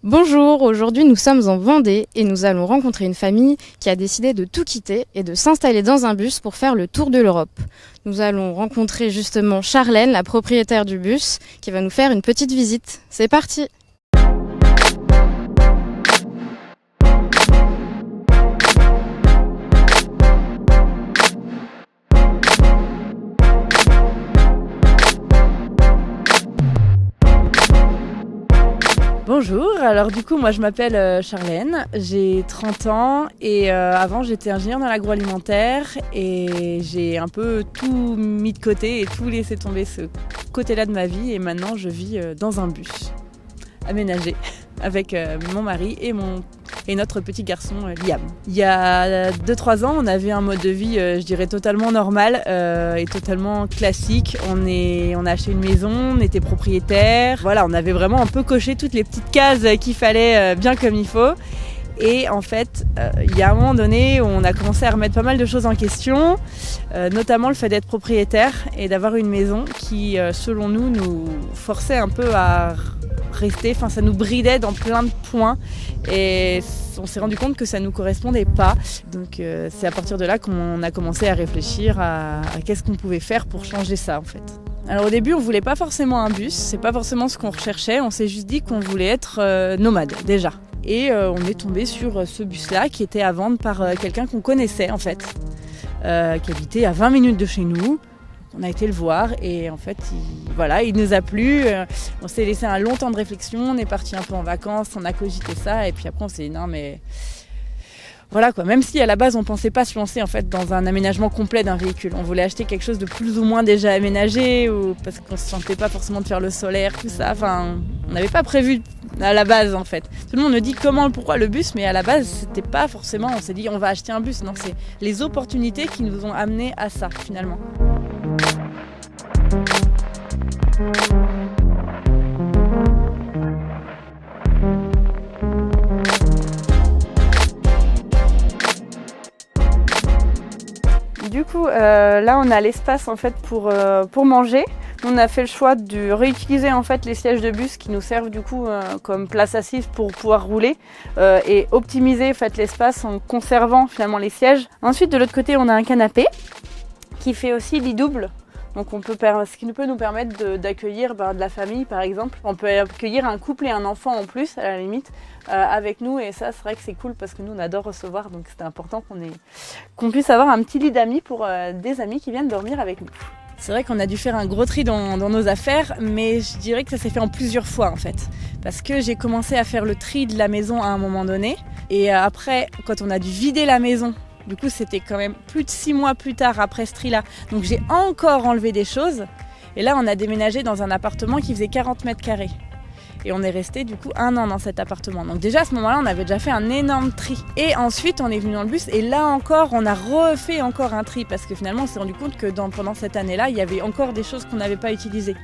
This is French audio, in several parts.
Bonjour, aujourd'hui nous sommes en Vendée et nous allons rencontrer une famille qui a décidé de tout quitter et de s'installer dans un bus pour faire le tour de l'Europe. Nous allons rencontrer justement Charlène, la propriétaire du bus, qui va nous faire une petite visite. C'est parti! Bonjour, alors du coup moi je m'appelle Charlène, j'ai 30 ans et avant j'étais ingénieure dans l'agroalimentaire et j'ai un peu tout mis de côté et tout laissé tomber ce côté-là de ma vie et maintenant je vis dans un bus aménagé avec mon mari et notre petit garçon Liam. Il y a 2-3 ans, on avait un mode de vie, je dirais, totalement normal et totalement classique. On a acheté une maison, on était propriétaire. Voilà, on avait vraiment un peu coché toutes les petites cases qu'il fallait bien comme il faut. Et en fait, il y a un moment donné où on a commencé à remettre pas mal de choses en question, notamment le fait d'être propriétaire et d'avoir une maison qui, selon nous forçait un peu à rester, enfin ça nous bridait dans plein de points et on s'est rendu compte que ça nous correspondait pas. Donc c'est à partir de là qu'on a commencé à réfléchir à qu'est-ce qu'on pouvait faire pour changer ça en fait. Alors au début on voulait pas forcément un bus, c'est pas forcément ce qu'on recherchait, on s'est juste dit qu'on voulait être nomade déjà. Et on est tombé sur ce bus-là qui était à vendre par quelqu'un qu'on connaissait en fait, qui habitait à 20 minutes de chez nous. On a été le voir et en fait, il nous a plu. On s'est laissé un long temps de réflexion, on est parti un peu en vacances, on a cogité ça et puis après on s'est dit non mais voilà quoi. Même si à la base on pensait pas se lancer en fait dans un aménagement complet d'un véhicule, on voulait acheter quelque chose de plus ou moins déjà aménagé ou parce qu'on se sentait pas forcément de faire le solaire tout ça. Enfin, on n'avait pas prévu à la base en fait. Tout le monde me dit pourquoi le bus, mais à la base c'était pas forcément. On s'est dit on va acheter un bus. Non, c'est les opportunités qui nous ont amenés à ça finalement. Du coup, là on a l'espace en fait pour manger. On a fait le choix de réutiliser en fait les sièges de bus qui nous servent du coup comme place assise pour pouvoir rouler et optimiser en fait l'espace en conservant finalement les sièges. Ensuite de l'autre côté on a un canapé qui fait aussi lit double. Donc ce qui peut nous permettre d'accueillir de la famille par exemple. On peut accueillir un couple et un enfant en plus à la limite avec nous et ça c'est vrai que c'est cool parce que nous on adore recevoir donc c'était important qu'on puisse avoir un petit lit d'amis pour des amis qui viennent dormir avec nous. C'est vrai qu'on a dû faire un gros tri dans nos affaires mais je dirais que ça s'est fait en plusieurs fois en fait. Parce que j'ai commencé à faire le tri de la maison à un moment donné et après quand on a dû vider la maison, du coup, c'était quand même plus de 6 mois plus tard après ce tri-là. Donc j'ai encore enlevé des choses. Et là, on a déménagé dans un appartement qui faisait 40 mètres carrés. Et on est resté du coup 1 an dans cet appartement. Donc déjà à ce moment-là, on avait déjà fait un énorme tri. Et ensuite, on est venu dans le bus. Et là encore, on a refait encore un tri. Parce que finalement, on s'est rendu compte que pendant cette année-là, il y avait encore des choses qu'on n'avait pas utilisées.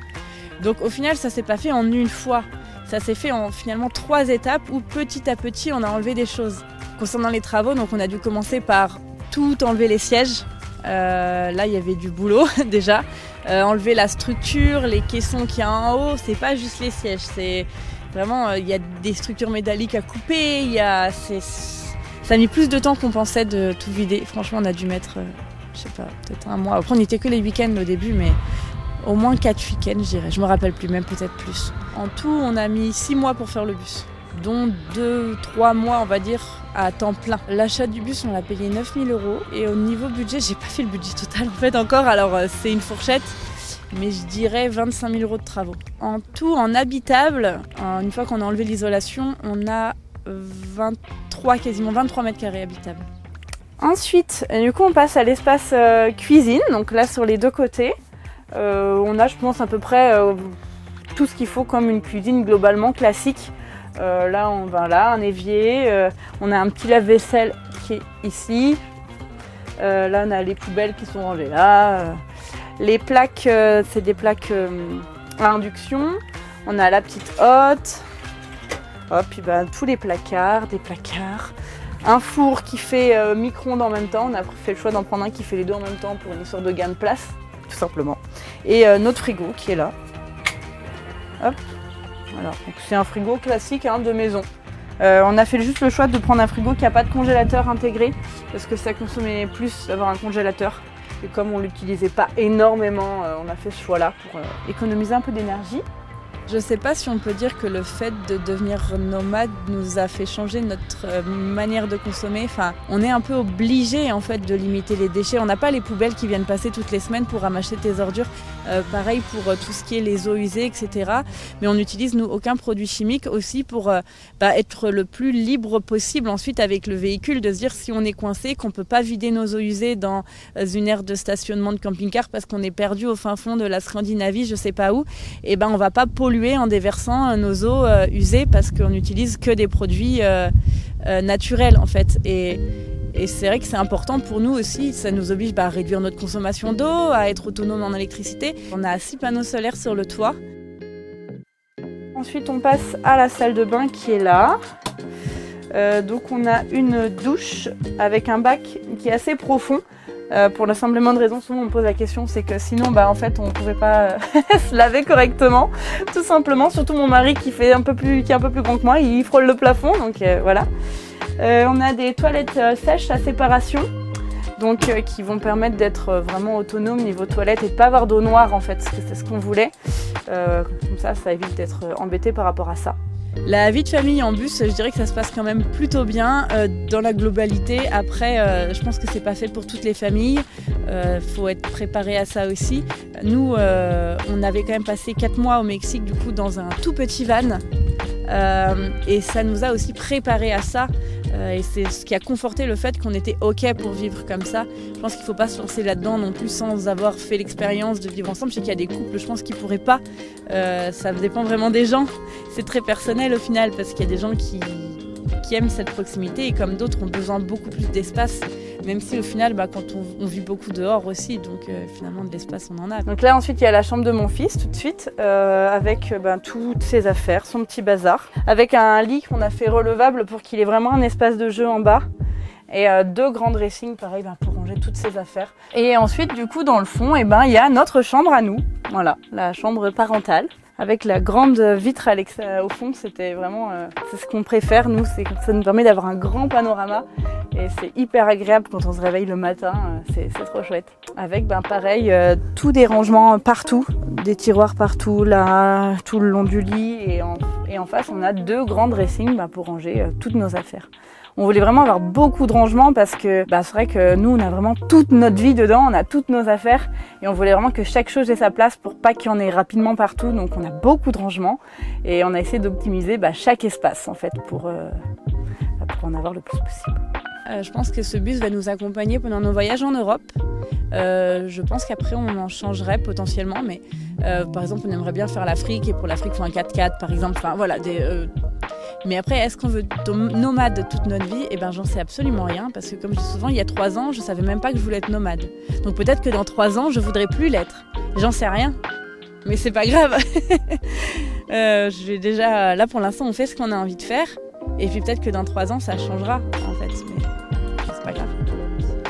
Donc au final, ça ne s'est pas fait en une fois. Ça s'est fait en finalement 3 étapes où petit à petit, on a enlevé des choses. Concernant les travaux, donc on a dû commencer par tout enlever les sièges. Là, il y avait du boulot déjà. Enlever la structure, les caissons qu'il y a en haut, c'est pas juste les sièges. C'est vraiment, il y a des structures métalliques à couper. Ça a mis plus de temps qu'on pensait de tout vider. Franchement, on a dû mettre, je sais pas, peut-être 1 mois. Après, on n'était que les week-ends au début, mais au moins 4 week-ends, je dirais. Je me rappelle plus, même peut-être plus. En tout, on a mis 6 mois pour faire le bus, dont 2-3 mois on va dire à temps plein. L'achat du bus on l'a payé 9 000 € et au niveau budget j'ai pas fait le budget total en fait encore, alors c'est une fourchette mais je dirais 25 000 € de travaux. En tout en habitable, une fois qu'on a enlevé l'isolation on a quasiment 23 mètres carrés habitables. Ensuite du coup on passe à l'espace cuisine, donc là sur les 2 côtés on a je pense à peu près tout ce qu'il faut comme une cuisine globalement classique. Là, un évier, on a un petit lave-vaisselle qui est ici. Là, on a les poubelles qui sont rangées là. Les plaques, c'est des plaques à induction. On a la petite hotte. Puis tous les placards, Un four qui fait micro-ondes en même temps. On a fait le choix d'en prendre un qui fait les deux en même temps pour une sorte de gain de place, tout simplement. Et notre frigo qui est là. Hop. Voilà. Donc, c'est un frigo classique de maison. On a fait juste le choix de prendre un frigo qui n'a pas de congélateur intégré parce que ça consommait plus d'avoir un congélateur. Et comme on ne l'utilisait pas énormément, on a fait ce choix-là pour économiser un peu d'énergie. Je ne sais pas si on peut dire que le fait de devenir nomade nous a fait changer notre manière de consommer. Enfin, on est un peu obligé en fait de limiter les déchets. On n'a pas les poubelles qui viennent passer toutes les semaines pour ramasser tes ordures. Pareil pour tout ce qui est les eaux usées, etc. Mais on n'utilise nous aucun produit chimique aussi pour être le plus libre possible ensuite avec le véhicule, de se dire si on est coincé, qu'on ne peut pas vider nos eaux usées dans une aire de stationnement de camping-car parce qu'on est perdu au fin fond de la Scandinavie, je ne sais pas où, et on ne va pas polluer en déversant nos eaux usées parce qu'on n'utilise que des produits naturels en fait. Et c'est vrai que c'est important pour nous aussi, ça nous oblige à réduire notre consommation d'eau, à être autonome en électricité. On a 6 panneaux solaires sur le toit. Ensuite on passe à la salle de bain qui est là. Donc on a une douche avec un bac qui est assez profond. Pour le simplement de raison, souvent on me pose la question, c'est que sinon en fait on ne pouvait pas se laver correctement, tout simplement. Surtout mon mari qui est un peu plus grand que moi, il frôle le plafond, donc voilà. On a des toilettes sèches à séparation, donc qui vont permettre d'être vraiment autonome niveau toilette et de pas avoir d'eau noire en fait, parce que c'est ce qu'on voulait. Comme ça évite d'être embêté par rapport à ça. La vie de famille en bus, je dirais que ça se passe quand même plutôt bien dans la globalité. Après, je pense que c'est pas fait pour toutes les familles. Faut être préparé à ça aussi. Nous, on avait quand même passé 4 mois au Mexique, du coup, dans un tout petit van. Et ça nous a aussi préparé à ça. Et c'est ce qui a conforté le fait qu'on était OK pour vivre comme ça. Je pense qu'il ne faut pas se lancer là-dedans non plus sans avoir fait l'expérience de vivre ensemble. Je sais qu'il y a des couples, je pense, qui ne pourraient pas. Ça dépend vraiment des gens. C'est très personnel au final parce qu'il y a des gens qui aiment cette proximité et comme d'autres ont besoin de beaucoup plus d'espace. Même si au final, quand on vit beaucoup dehors aussi, donc finalement de l'espace on en a. Donc là ensuite il y a la chambre de mon fils tout de suite, avec toutes ses affaires, son petit bazar, avec un lit qu'on a fait relevable pour qu'il ait vraiment un espace de jeu en bas. Et 2 grands dressings, pareil, pour ranger toutes ses affaires. Et ensuite, du coup, dans le fond, il y a notre chambre à nous. Voilà, la chambre parentale. Avec la grande vitre au fond, c'était vraiment c'est ce qu'on préfère, nous. Ça nous permet d'avoir un grand panorama. Et c'est hyper agréable quand on se réveille le matin. C'est trop chouette. Avec, pareil, tous des rangements partout. Des tiroirs partout, là, tout le long du lit. Et en face, on a 2 grands dressings pour ranger toutes nos affaires. On voulait vraiment avoir beaucoup de rangements parce que c'est vrai que nous, on a vraiment toute notre vie dedans, on a toutes nos affaires et on voulait vraiment que chaque chose ait sa place pour pas qu'il y en ait rapidement partout. Donc on a beaucoup de rangements et on a essayé d'optimiser chaque espace en fait pour en avoir le plus possible. Je pense que ce bus va nous accompagner pendant nos voyages en Europe. Je pense qu'après on en changerait potentiellement, mais par exemple on aimerait bien faire l'Afrique et pour l'Afrique il faut un 4x4 par exemple. Enfin voilà, mais après, est-ce qu'on veut être nomade toute notre vie ? J'en sais absolument rien parce que comme je dis souvent, il y a 3 ans, je savais même pas que je voulais être nomade. Donc peut-être que dans 3 ans, je voudrais plus l'être. J'en sais rien, mais c'est pas grave. Je vais déjà, là pour l'instant, on fait ce qu'on a envie de faire et puis peut-être que dans 3 ans, ça changera en fait, mais c'est pas grave.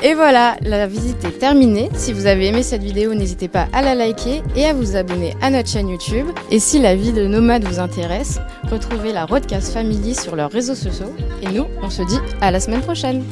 Et voilà, la visite est terminée. Si vous avez aimé cette vidéo, n'hésitez pas à la liker et à vous abonner à notre chaîne YouTube. Et si la vie de nomade vous intéresse, retrouvez la Roadcast Family sur leurs réseaux sociaux. Et nous, on se dit à la semaine prochaine.